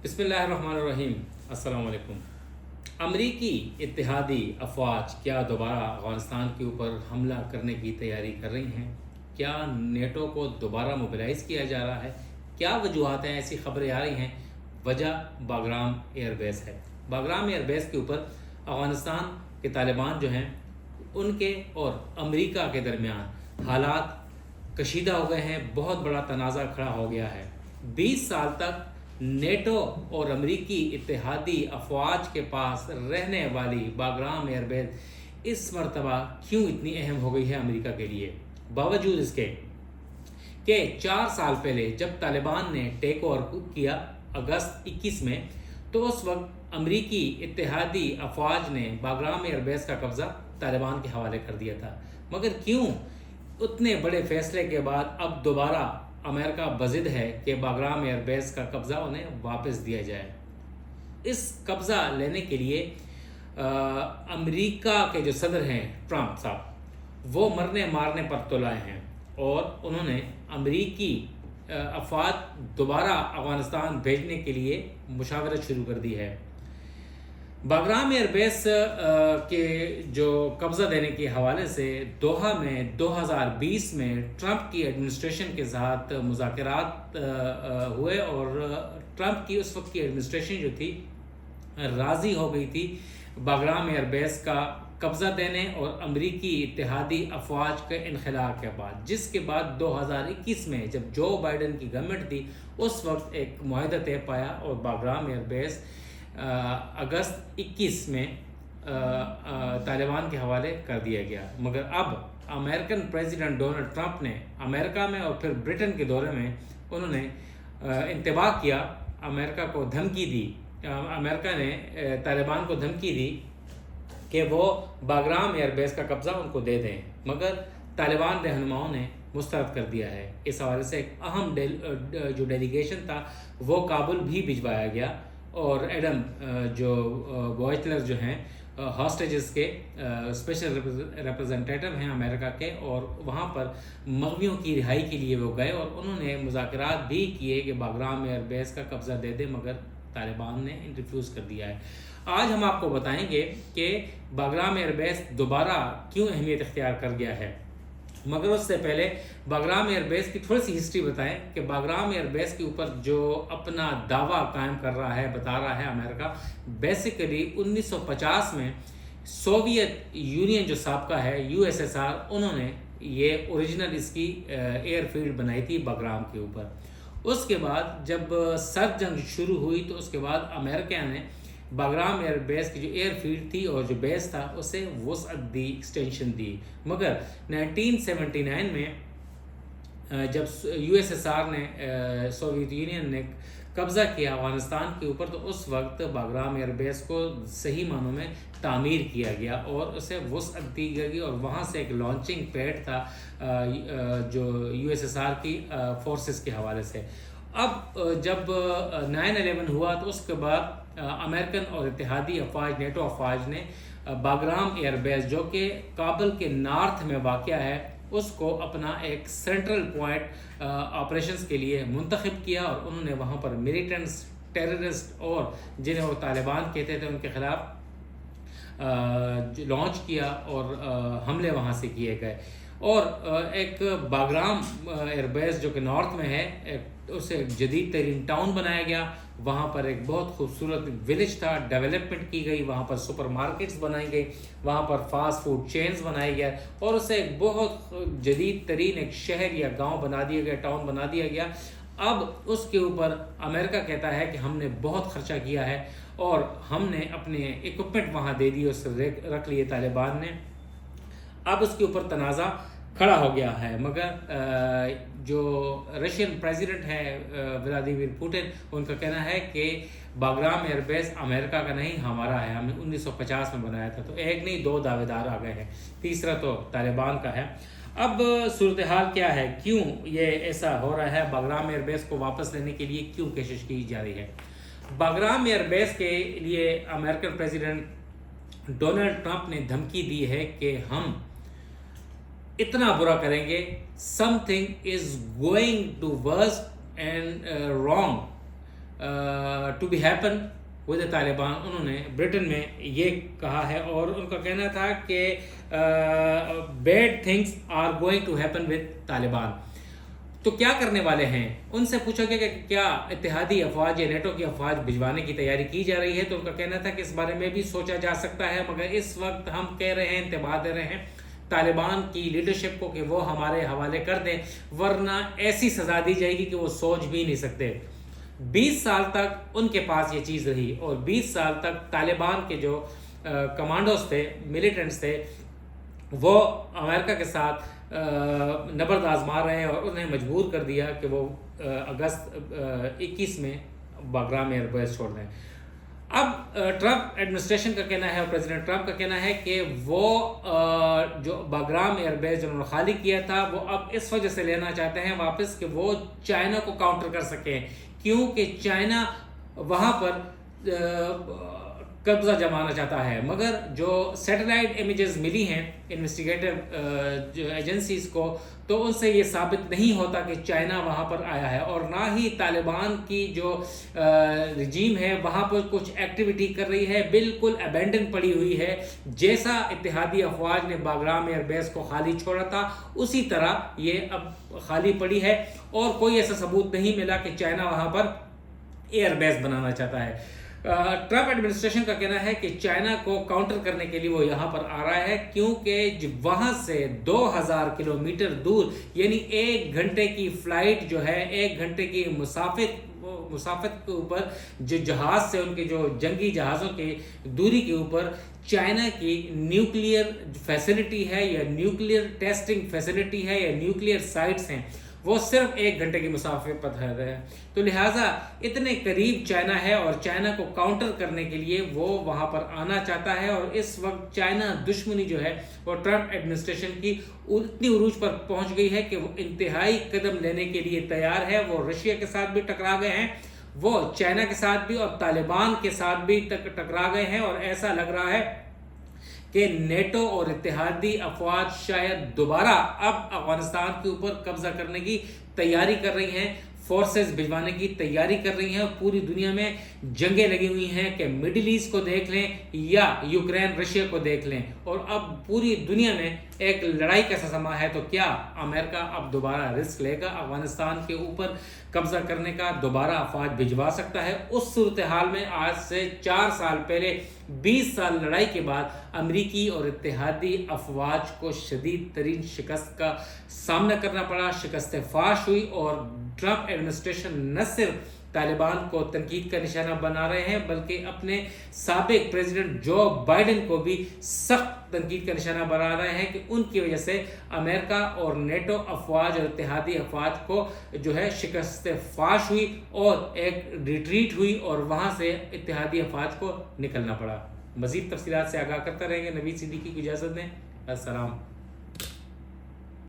بسم اللہ الرحمن الرحیم. السلام علیکم. امریکی اتحادی افواج کیا دوبارہ افغانستان کے اوپر حملہ کرنے کی تیاری کر رہی ہیں؟ کیا نیٹو کو دوبارہ موبلائز کیا جا رہا ہے؟ کیا وجوہات ہیں؟ ایسی خبریں آ رہی ہیں. وجہ باگرام ایئر بیس ہے. باگرام ایئر بیس کے اوپر افغانستان کے طالبان جو ہیں ان کے اور امریکہ کے درمیان حالات کشیدہ ہو گئے ہیں. بہت بڑا تنازع کھڑا ہو گیا ہے. 20 سال تک نیٹو اور امریکی اتحادی افواج کے پاس رہنے والی باگرام ایئر بیس اس مرتبہ کیوں اتنی اہم ہو گئی ہے امریکہ کے لیے؟ باوجود اس کے کہ 4 سال پہلے جب طالبان نے ٹیک اوور کیا اگست 21 میں، تو اس وقت امریکی اتحادی افواج نے باگرام ایئر بیس کا قبضہ طالبان کے حوالے کر دیا تھا. مگر کیوں اتنے بڑے فیصلے کے بعد اب دوبارہ امریکہ بضد ہے کہ باگرام ایئر بیس کا قبضہ انہیں واپس دیا جائے؟ اس قبضہ لینے کے لیے امریکہ کے جو صدر ہیں ٹرمپ صاحب، وہ مرنے مارنے پر تلائے ہیں اور انہوں نے امریکی افواج دوبارہ افغانستان بھیجنے کے لیے مشاورت شروع کر دی ہے. باگرام ایئر بیس کے جو قبضہ دینے کے حوالے سے دوحہ میں 2020 میں ٹرمپ کی ایڈمنسٹریشن کے ساتھ مذاکرات ہوئے اور ٹرمپ کی اس وقت کی ایڈمنسٹریشن جو تھی راضی ہو گئی تھی باگرام ایئر بیس کا قبضہ دینے اور امریکی اتحادی افواج کے انخلاء کے بعد، جس کے بعد 2021 میں جب جو بائیڈن کی گورنمنٹ تھی اس وقت ایک معاہدہ طے پایا اور باگرام ایئر بیس اگست 21 میں طالبان کے حوالے کر دیا گیا. مگر اب امریکن پریزیڈنٹ ڈونلڈ ٹرمپ نے امریکہ میں اور پھر برٹن کے دورے میں انہوں نے انتباہ کیا، امریکہ کو دھمکی دی، امریکہ نے طالبان کو دھمکی دی کہ وہ باگرام ایئر بیس کا قبضہ ان کو دے دیں. مگر طالبان رہنماؤں نے مسترد کر دیا ہے. اس حوالے سے ایک اہم جو ڈیلیگیشن تھا وہ کابل بھی بھجوایا گیا اور ایڈم جو وائٹلر جو ہیں ہاسٹیجز کے اسپیشل ریپرزنٹیٹو ہیں امریکہ کے، اور وہاں پر مغویوں کی رہائی کے لیے وہ گئے اور انہوں نے مذاکرات بھی کیے کہ باگرام ایئر بیس کا قبضہ دے دیں، مگر طالبان نے ریفیوز کر دیا ہے. آج ہم آپ کو بتائیں گے کہ باگرام ایئر بیس دوبارہ کیوں اہمیت اختیار کر گیا ہے. مگر اس سے پہلے باگرام ایئر بیس کی تھوڑی سی ہسٹری بتائیں کہ باگرام ایئر بیس کے اوپر جو اپنا دعویٰ قائم کر رہا ہے، بتا رہا ہے امریکہ، بیسیکلی 1950 میں سوویت یونین جو سابقہ ہے USSR، انہوں نے یہ اوریجنل اس کی ایئر فیلڈ بنائی تھی باگرام کے اوپر. اس کے بعد جب سرد جنگ شروع ہوئی تو اس کے بعد امریکہ نے باگرام ایئر بیس کی جو ایئر فیلڈ تھی اور جو بیس تھا اسے وسعت دی، ایکسٹینشن دی. مگر 1979 میں جب USSR نے سوویت یونین نے قبضہ کیا افغانستان کے اوپر، تو اس وقت باگرام ایئر بیس کو صحیح معنوں میں تعمیر کیا گیا اور اسے وسعت دی گئی اور وہاں سے ایک لانچنگ پیڈ تھا جو USSR کی فورسز کے حوالے سے. اب جب 9/11 ہوا تو اس کے بعد امریکن اور اتحادی افواج، نیٹو افواج نے باگرام ایئر بیس جو کہ کابل کے نارتھ میں واقع ہے اس کو اپنا ایک سینٹرل پوائنٹ آپریشنز کے لیے منتخب کیا اور انہوں نے وہاں پر ملیٹنٹس، ٹیررسٹ اور جنہیں وہ طالبان کہتے تھے ان کے خلاف لانچ کیا اور حملے وہاں سے کیے گئے. اور ایک باگرام ایئر بیس جو کہ نارتھ میں ہے اسے ایک جدید ترین ٹاؤن بنایا گیا. وہاں پر ایک بہت خوبصورت ولیج تھا، ڈیولپمنٹ کی گئی، وہاں پر سپر مارکیٹس بنائی گئی، وہاں پر فاسٹ فوڈ چینز بنائی گیا اور اسے ایک بہت جدید ترین ایک شہر یا گاؤں بنا دیا گیا، ٹاؤن بنا دیا گیا. اب اس کے اوپر امریکہ کہتا ہے کہ ہم نے بہت خرچہ کیا ہے اور ہم نے اپنے ایکوپمنٹ وہاں دے دیے، اس سے رکھ لیے طالبان نے. اب اس کے اوپر تنازع کھڑا ہو گیا ہے. مگر جو رشین پریزیڈنٹ ہے ولادیمیر پوٹن، ان کا کہنا ہے کہ باگرام ایئر بیس امریکہ کا نہیں ہمارا ہے، ہم نے 1950 میں بنایا تھا. تو ایک نہیں 2 دعوے دار آ گئے ہیں، تیسرا تو طالبان کا ہے. اب صورتحال کیا ہے؟ کیوں یہ ایسا ہو رہا ہے؟ باگرام ایئر بیس کو واپس لینے کے لیے کیوں کوشش کی جا رہی ہے؟ باگرام ایئر بیس کے لیے امریکن پریزیڈنٹ ڈونلڈ ٹرمپ نے دھمکی دی ہے کہ ہم اتنا برا کریں گے، something is going to worst and wrong to be happen with Taliban. انہوں نے برٹن میں یہ کہا ہے اور ان کا کہنا تھا کہ bad things are going to happen with Taliban. تو کیا کرنے والے ہیں؟ ان سے پوچھا گیا کہ کیا اتحادی افواج یا نیٹو کی افواج بھجوانے کی تیاری کی جا رہی ہے، تو ان کا کہنا تھا کہ اس بارے میں بھی سوچا جا سکتا ہے، مگر اس وقت ہم کہہ رہے ہیں، انتباہ دے رہے ہیں طالبان کی لیڈرشپ کو کہ وہ ہمارے حوالے کر دیں، ورنہ ایسی سزا دی جائے گی کہ وہ سوچ بھی نہیں سکتے. 20 سال تک ان کے پاس یہ چیز رہی اور 20 سال تک طالبان کے جو کمانڈوز تھے، ملیٹنٹس تھے، وہ امریکہ کے ساتھ نبرد آزما رہے ہیں اور انہیں مجبور کر دیا کہ وہ اگست 21 میں باگرام ایئر بیس چھوڑ دیں. اب ٹرمپ ایڈمنسٹریشن کا کہنا ہے اور پریزیڈنٹ ٹرمپ کا کہنا ہے کہ وہ جو باگرام ایئر بیس جو انہوں نے خالی کیا تھا وہ اب اس وجہ سے لینا چاہتے ہیں واپس کہ وہ چائنا کو کاؤنٹر کر سکیں، کیونکہ چائنا وہاں پر قبضہ جمانا چاہتا ہے. مگر جو سیٹلائٹ امیجز ملی ہیں انویسٹیگیٹو جو ایجنسیز کو، تو ان سے یہ ثابت نہیں ہوتا کہ چائنا وہاں پر آیا ہے، اور نہ ہی طالبان کی جو رجیم ہے وہاں پر کچھ ایکٹیویٹی کر رہی ہے، بالکل ابینڈن پڑی ہوئی ہے. جیسا اتحادی افواج نے باگرام ایئر بیس کو خالی چھوڑا تھا اسی طرح یہ اب خالی پڑی ہے، اور کوئی ایسا ثبوت نہیں ملا کہ چائنا وہاں پر ایئر بیس بنانا چاہتا ہے. ٹرمپ ایڈمنسٹریشن کا کہنا ہے کہ چائنا کو کاؤنٹر کرنے کے لیے وہ یہاں پر آ رہا ہے، کیونکہ وہاں سے 2000 کلومیٹر دور، یعنی 1 گھنٹے کی فلائٹ جو ہے، 1 گھنٹے کی مسافت کے اوپر جو جہاز سے ان کے جو جنگی جہازوں کی دوری کے اوپر چائنا کی نیوکلیئر فیسلٹی ہے یا نیوکلیئر ٹیسٹنگ فیسلٹی ہے یا نیوکلیئر سائٹس ہیں، وہ صرف 1 گھنٹے کی مسافت پر ہے. تو لہٰذا اتنے قریب چائنا ہے اور چائنا کو کاؤنٹر کرنے کے لیے وہ وہاں پر آنا چاہتا ہے. اور اس وقت چائنا دشمنی جو ہے وہ ٹرمپ ایڈمنسٹریشن کی اتنی عروج پر پہنچ گئی ہے کہ وہ انتہائی قدم لینے کے لیے تیار ہے. وہ رشیا کے ساتھ بھی ٹکرا گئے ہیں، وہ چائنا کے ساتھ بھی اور طالبان کے ساتھ بھی ٹکرا گئے ہیں، اور ایسا لگ رہا ہے کہ نیٹو اور اتحادی افواج شاید دوبارہ اب افغانستان کے اوپر قبضہ کرنے کی تیاری کر رہی ہیں، فورسز بھجوانے کی تیاری کر رہی ہیں. پوری دنیا میں جنگیں لگی ہوئی ہیں کہ مڈل ایسٹ کو دیکھ لیں یا یوکرین رشیا کو دیکھ لیں، اور اب پوری دنیا میں ایک لڑائی کا سما ہے. تو کیا امریکہ اب دوبارہ رسک لے گا افغانستان کے اوپر قبضہ کرنے کا، دوبارہ افواج بھجوا سکتا ہے؟ اس صورتحال میں آج سے 4 سال پہلے 20 سال لڑائی کے بعد امریکی اور اتحادی افواج کو شدید ترین شکست کا سامنا کرنا پڑا، شکست فاش ہوئی، اور ٹرمپ ایڈمنسٹریشن نہ صرف طالبان کو تنقید کا نشانہ بنا رہے ہیں بلکہ اپنے سابق پریزیڈنٹ جو بائیڈن کو بھی سخت تنقید کا نشانہ بنا رہے ہیں کہ ان کی وجہ سے امریکہ اور نیٹو افواج اور اتحادی افواج کو جو ہے شکست فاش ہوئی اور ایک ریٹریٹ ہوئی، اور وہاں سے اتحادی افواج کو نکلنا پڑا. مزید تفصیلات سے آگاہ کرتا رہیں گے. نوید صدیقی کی اجازت دیں. السلام.